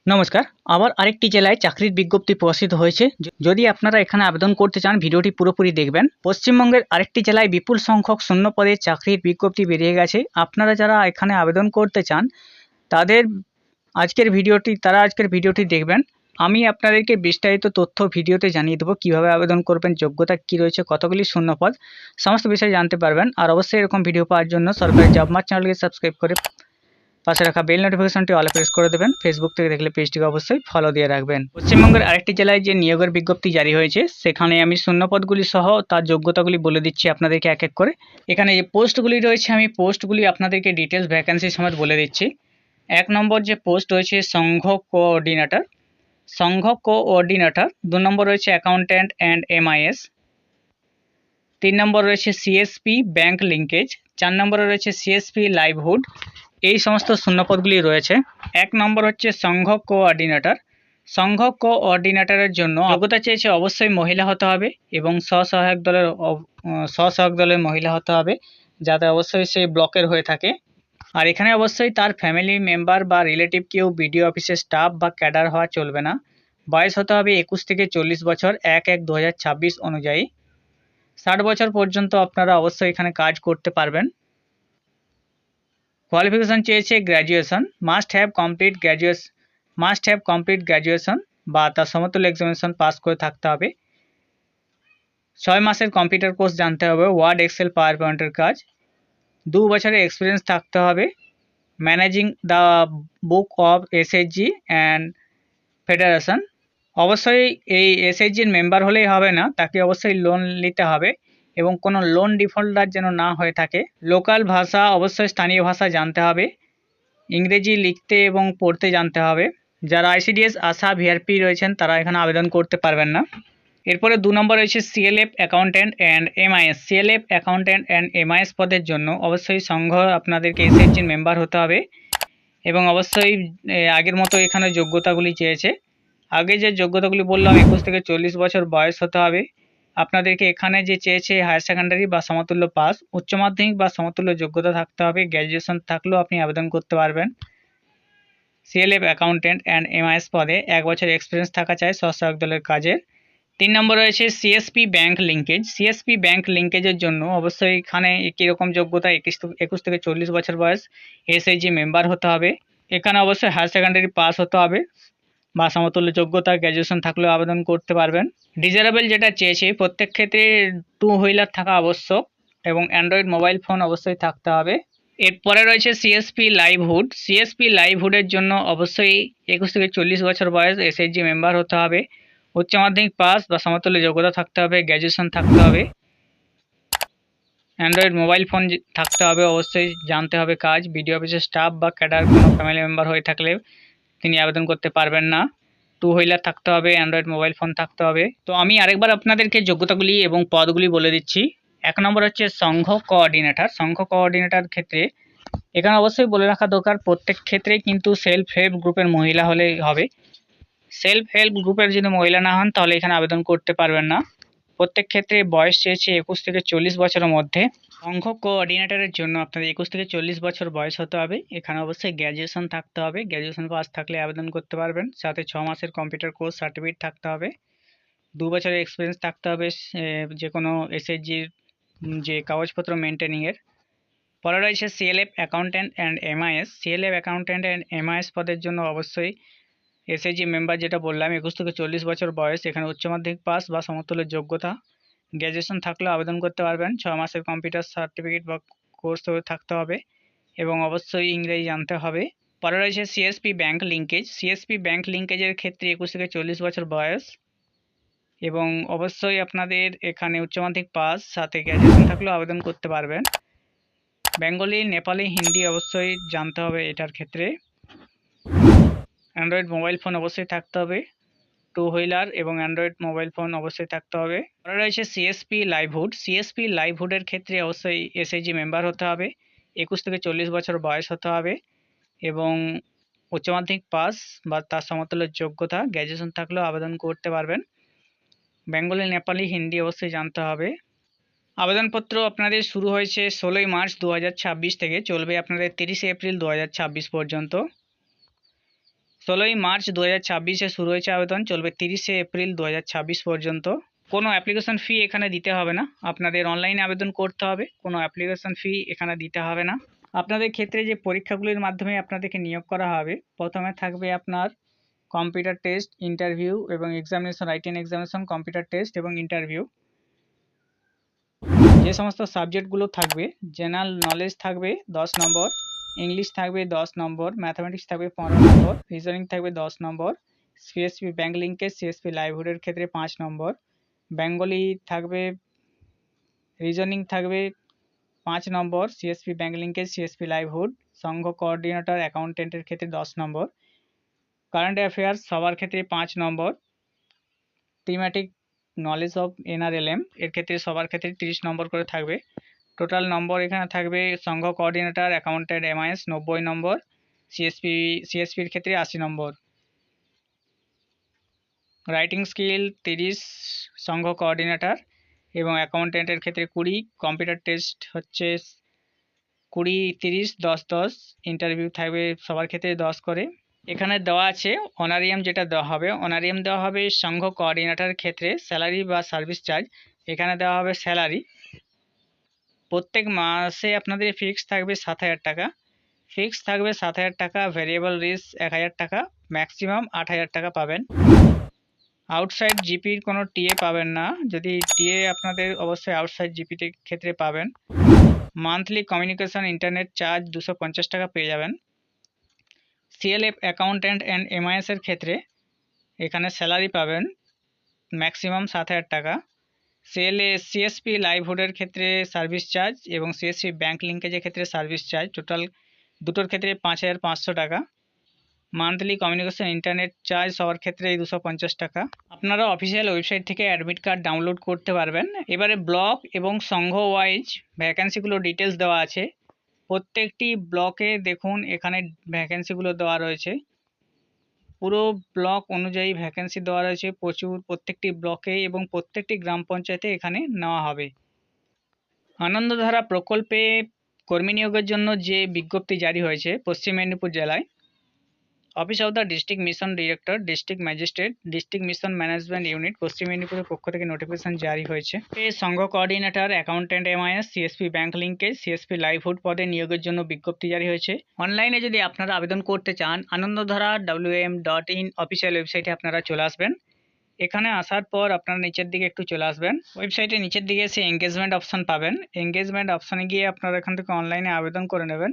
নমস্কার। আবার আরেকটি জেলায় চাকরির বিজ্ঞপ্তি প্রকাশিত হয়েছে। যদি আপনারা এখানে আবেদন করতে চান ভিডিওটি পুরোপুরি দেখবেন। পশ্চিমবঙ্গের আরেকটি জেলায় বিপুল সংখ্যক শূন্য পদে চাকরির বিজ্ঞপ্তি বেরিয়ে গেছে। আপনারা যারা এখানে আবেদন করতে চান তাদের আজকের ভিডিওটি দেখবেন। আমি আপনাদেরকে বিস্তারিত তথ্য ভিডিওতে জানিয়ে দেবো, কীভাবে আবেদন করবেন, যোগ্যতা কী রয়েছে, কতগুলি শূন্য পদ, সমস্ত বিষয়ে জানতে পারবেন। আর অবশ্যই এরকম ভিডিও পাওয়ার জন্য সরকারি জব মার্ট চ্যানেলকে সাবস্ক্রাইব করে পাশে রাখা বেল নোটিফিকেশনটি অলে প্রেস করে দেবেন। ফেসবুক থেকে দেখলে পেজটিকে অবশ্যই ফলো দিয়ে রাখবেন। পশ্চিমবঙ্গের আরেকটি জেলায় যে নিয়োগের বিজ্ঞপ্তি জারি হয়েছে সেখানে আমি শূন্যপদগুলি সহ তার যোগ্যতাগুলি বলে দিচ্ছি আপনাদেরকে এক এক করে। এখানে যে পোস্টগুলি রয়েছে আমি পোস্টগুলি আপনাদেরকে ডিটেলস ভ্যাকেন্সি সমেত বলে দিচ্ছি। 1 নম্বর যে পোস্ট রয়েছে সংঘ কোঅর্ডিনেটর। 2 নম্বর রয়েছে অ্যাকাউন্ট্যান্ট অ্যান্ড এমআইএস। 3 নম্বর রয়েছে সিএসপি ব্যাংক লিঙ্কেজ। 4 নম্বরে রয়েছে সিএসপি লাইভহুড। এই সমস্ত শূন্যপদগুলি রয়েছে। 1 নম্বর হচ্ছে সংঘ কোঅর্ডিনেটরের জন্য যোগ্যতা চেয়েছে অবশ্যই মহিলা হতে হবে এবং স্বসহায়ক দলের মহিলা হতে হবে, যাতে অবশ্যই সেই ব্লকের হয়ে থাকে। আর এখানে অবশ্যই তার ফ্যামিলি মেম্বার বা রিলেটিভ কেউ বিডিও অফিসের স্টাফ বা ক্যাডার হওয়া চলবে না। বয়স হতে হবে 21 থেকে 40 বছর 1/1/2026 অনুযায়ী। 60 বছর পর্যন্ত আপনারা অবশ্যই এখানে কাজ করতে পারবেন। কোয়ালিফিকেশন চেয়েছে graduation, must have complete graduation বা তার সমতুল্য এক্সামিনেশন পাস করে থাকতে হবে। 6 মাসের কম্পিউটার কোর্স জানতে হবে, ওয়ার্ড, এক্সেল, পাওয়ার পয়েন্টের কাজ। 2 বছরের এক্সপিরিয়েন্স থাকতে হবে managing the book of SHG and federation. অবশ্যই এই এসএইচজির মেম্বার হলেই হবে না, তাকে অবশ্যই লোন নিতে হবে এবং কোনো লোন ডিফল্টার যেন না হয়ে থাকে। লোকাল ভাষা অবশ্যই স্থানীয় ভাষা জানতে হবে, ইংরেজি লিখতে এবং পড়তে জানতে হবে। যারা আইসিডিএস, আশা, ভিআরপি রয়েছেন তারা এখানে আবেদন করতে পারবেন না। এরপরে 2 নম্বর রয়েছে সিএলএফ অ্যাকাউন্ট্যান্ট অ্যান্ড এমআইএস পদের জন্য অবশ্যই সংঘ আপনাদেরকে এসএইচজির মেম্বার হতে হবে এবং অবশ্যই আগের মতো এখানে যোগ্যতাগুলি চেয়েছে। আগে যে যোগ্যতাগুলি বললাম 21 থেকে 40 বছর বয়স হতে হবে। আপনাদেরকে এখানে যে চেয়েছে হায়ার সেকেন্ডারি বা সমতুল্য পাস, উচ্চ মাধ্যমিক বা সমতুল্য যোগ্যতা থাকতে হবে, গ্র্যাজুয়েশন থাকলেও আপনি আবেদন করতে পারবেন। সিএলএফ অ্যাকাউন্ট্যান্ট অ্যান্ড এমআইএস পদে 1 বছর এক্সপিরিয়েন্স থাকা চাই স্বসহায়ক দলের কাজের। 3 নম্বর রয়েছে সিএসপি ব্যাংক লিঙ্কেজের জন্য অবশ্যই এখানে কীরকম যোগ্যতা, 21 থেকে 40 বছর বয়স, এসএইচজি মেম্বার হতে হবে। এখানে অবশ্যই হায়ার সেকেন্ডারি পাস হতে হবে বা সমতুল্য যোগ্যতা, গ্র্যাজুয়েশন থাকলেও আবেদন করতে পারবেন। ডিজারেবল যেটা চেয়েছে প্রত্যেক ক্ষেত্রে 2 হুইলার থাকা আবশ্যক এবং অ্যান্ড্রয়েড মোবাইল ফোন অবশ্যই থাকতে হবে। এরপরে রয়েছে সিএসপি লাইভহুডের জন্য অবশ্যই 21 থেকে 40 বছর বয়স, এসএইচজি মেম্বার হতে হবে, উচ্চ মাধ্যমিক পাস বা সমতুল্য যোগ্যতা থাকতে হবে, গ্র্যাজুয়েশন থাকতে হবে, অ্যান্ড্রয়েড মোবাইল ফোন থাকতে হবে, অবশ্যই জানতে হবে কাজ। বিডিও অফিসের স্টাফ বা ক্যাডার কোনো ফ্যামিলি মেম্বার হয়ে থাকলে তিনি আবেদন করতে পারবেন না। 2 হুইলার থাকতে হবে, অ্যান্ড্রয়েড মোবাইল ফোন থাকতে হবে। তো আমি আরেকবার আপনাদেরকে যোগ্যতাগুলি এবং পদগুলি বলে দিচ্ছি। 1 নম্বর হচ্ছে সংঘ কোঅর্ডিনেটর ক্ষেত্রে এখানে অবশ্যই বলে রাখা দরকার প্রত্যেক ক্ষেত্রেই কিন্তু সেলফ হেল্প গ্রুপের মহিলা হলেই হবে। সেলফ হেল্প গ্রুপের যদি মহিলা না হন তাহলে এখানে আবেদন করতে পারবেন না। প্রত্যেক ক্ষেত্রে বয়স চেয়েছে 21 থেকে 40 বছরের মধ্যে। সংঘ কোঅর্ডিনেটরের জন্য আপনাদের 21 থেকে 40 বছর বয়স হতে হবে। এখানে অবশ্যই গ্র্যাজুয়েশন থাকতে হবে, গ্র্যাজুয়েশন পাস থাকলে আবেদন করতে পারবেন। সাথে 6 মাসের কম্পিউটার কোর্স সার্টিফিকেট থাকতে হবে, 2 বছরের এক্সপিরিয়েন্স থাকতে হবে যে কোনো এসএইচজির যে কাগজপত্র মেনটেনিংয়ের। পরে রয়েছে সিএলএফ অ্যাকাউন্ট্যান্ট অ্যান্ড এমআইএস পদের জন্য অবশ্যই এসএইচজি মেম্বার যেটা বললাম 21 থেকে 40 বছর বয়স, এখানে উচ্চ মাধ্যমিক পাস বা সমতুল্য যোগ্যতা, গ্র্যাজুয়েশন থাকলেও আবেদন করতে পারবেন। 6 মাসের কম্পিউটার সার্টিফিকেট বা কোর্স থাকতে হবে এবং অবশ্যই ইংরেজি জানতে হবে। পরে রয়েছে সিএসপি ব্যাংক লিঙ্কেজের ক্ষেত্রে 21 থেকে 40 বছর বয়স এবং অবশ্যই আপনাদের এখানে উচ্চ মাধ্যমিক পাস সাথে গ্র্যাজুয়েশন থাকলেও আবেদন করতে পারবেন। বেঙ্গলি, নেপালি, হিন্দি অবশ্যই জানতে হবে এটার ক্ষেত্রে। অ্যান্ড্রয়েড মোবাইল ফোন অবশ্যই থাকতে হবে, 2 হুইলার এবং অ্যান্ড্রয়েড মোবাইল ফোন অবশ্যই থাকতে হবে। পরে রয়েছে সিএসপি লাইভহুডের ক্ষেত্রে অবশ্যই এসএইচজি মেম্বার হতে হবে, 21 থেকে 40 বছর বয়স হতে হবে এবং উচ্চ মাধ্যমিক পাস বা তার সমতুল্য যোগ্যতা, গ্র্যাজুয়েশন থাকলেও আবেদন করতে পারবেন। বেঙ্গলি, নেপালি, হিন্দি অবশ্যই জানতে হবে। আবেদনপত্র আপনাদের শুরু হয়েছে 16ই মার্চ 2026 থেকে, চলবে আপনাদের 30শে এপ্রিল 2026 পর্যন্ত। 16 মার্চ 2026-এ শুরু হয়েছে আবেদন, চলবে 30 এপ্রিল 2026 পর্যন্ত। কোনো অ্যাপ্লিকেশন ফি এখানে দিতে হবে না, আপনাদের অনলাইনে আবেদন করতে হবে, কোনো অ্যাপ্লিকেশন ফি এখানে দিতে হবে না। আপনাদের ক্ষেত্রে যে পরীক্ষাগুলির মাধ্যমে আপনাদেরকে নিয়োগ করা হবে, প্রথমে থাকবে আপনার কম্পিউটার টেস্ট, ইন্টারভিউ এবং examination, writing examination, computer test এবং ইন্টারভিউ। যে সমস্ত সাবজেক্টগুলো থাকবে, জেনারেল নলেজ থাকবে 10 নম্বর, ইংলিশ থাকবে 10 নম্বর, ম্যাথামেটিক্স থাকবে 15 নম্বর, রিজনিং থাকবে 10 number, CSP bank linkage, CSP লাইভহুডের ক্ষেত্রে 5 নম্বর, বেঙ্গলি থাকবে, রিজনিং থাকবে 5 number, CSP bank linkage, CSP livelihood, সংঘ কোঅর্ডিনেটর অ্যাকাউন্টেন্টের ক্ষেত্রে 10 নম্বর, কারেন্ট অ্যাফেয়ার্স সবার ক্ষেত্রে 5 number, thematic knowledge of NRLM এর ক্ষেত্রে সবার ক্ষেত্রে 30 নম্বর করে থাকবে। টোটাল নম্বর এখানে থাকবে সংঘ কোঅর্ডিনেটর অ্যাকাউন্টেন্ট এমআইএস 90 নম্বর, সিএসপির ক্ষেত্রে 80 নম্বর, রাইটিং স্কিল 30 সংঘ কোঅর্ডিনেটর এবং অ্যাকাউন্টেন্টের ক্ষেত্রে 20, কম্পিউটার টেস্ট হচ্ছে 20, 30, 10, 10, ইন্টারভিউ থাকবে সবার ক্ষেত্রে 10 করে। এখানে দেওয়া আছে অনারিয়াম, যেটা দেওয়া হবে, অনারিয়াম দেওয়া হবে সংঘ কোঅর্ডিনেটরের ক্ষেত্রে স্যালারি বা সার্ভিস চার্জ, এখানে দেওয়া হবে স্যালারি। প্রত্যেক মাসে আপনাদের ফিক্স থাকবে 7,000 টাকা, ফিক্স থাকবে 7,000 টাকা, ভেরিয়েবল রিস্ক 1,000 টাকা, ম্যাক্সিমাম 8,000 টাকা পাবেন। আউটসাইড জিপির কোনো টিএ পাবেন না, যদি টিএ আপনাদের অবশ্যই আউটসাইড জিপির ক্ষেত্রে পাবেন। মান্থলি কমিউনিকেশন ইন্টারনেট চার্জ 250 টাকা পেয়ে যাবেন। সিএলএফ অ্যাকাউন্ট্যান্ট অ্যান্ড এমআইএস এর ক্ষেত্রে এখানে স্যালারি পাবেন ম্যাক্সিমাম 7,000 টাকা। সিএসপি লাইভহুডের ক্ষেত্রে সার্ভিস চার্জ এবং সিএসপি ব্যাংক লিঙ্কেজের ক্ষেত্রে সার্ভিস চার্জ, টোটাল দুটোর ক্ষেত্রে 5,500 টাকা। মান্থলি কমিউনিকেশন ইন্টারনেট চার্জ সবার ক্ষেত্রে 250 টাকা। আপনারা অফিসিয়াল ওয়েবসাইট থেকে অ্যাডমিট কার্ড ডাউনলোড করতে পারবেন। এবারে ব্লক এবং সংঘ ওয়াইজ ভ্যাকেন্সিগুলো ডিটেলস দেওয়া আছে। প্রত্যেকটি ব্লকে দেখুন এখানে ভ্যাকেন্সিগুলো দেওয়া রয়েছে, পুরো ব্লক অনুযায়ী ভ্যাকেন্সি দেওয়া রয়েছে প্রচুর, প্রত্যেকটি ব্লকে এবং প্রত্যেকটি গ্রাম পঞ্চায়েতে এখানে নেওয়া হবে। আনন্দধারা প্রকল্পে কর্মী নিয়োগের জন্য যে বিজ্ঞপ্তি জারি হয়েছে পশ্চিম মেদিনীপুর জেলায়, office of the district mission director, district magistrate, district mission management unit Paschim মেদিনীপুরের পক্ষ থেকে নোটিফিকেশন জারি হয়েছে। সংঘ coordinator accountant MIS, CSP bank linkage, CSP livelihood পদে নিয়োগের জন্য বিজ্ঞপ্তি জারি হয়েছে। অনলাইনে যদি আপনারা আবেদন করতে চান, আনন্দধারা wm.in অফিসিয়াল ওয়েবসাইটে আপনারা চলে আসবেন। এখানে আসার পর আপনারা নিচের দিকে একটু চলে আসবেন, ওয়েবসাইটে নিচের দিকে এসে এঙ্গেজমেন্ট অপশন পাবেন। এঙ্গেজমেন্ট অপশনে গিয়ে আপনারা এখান থেকে অনলাইনে আবেদন করে নেবেন।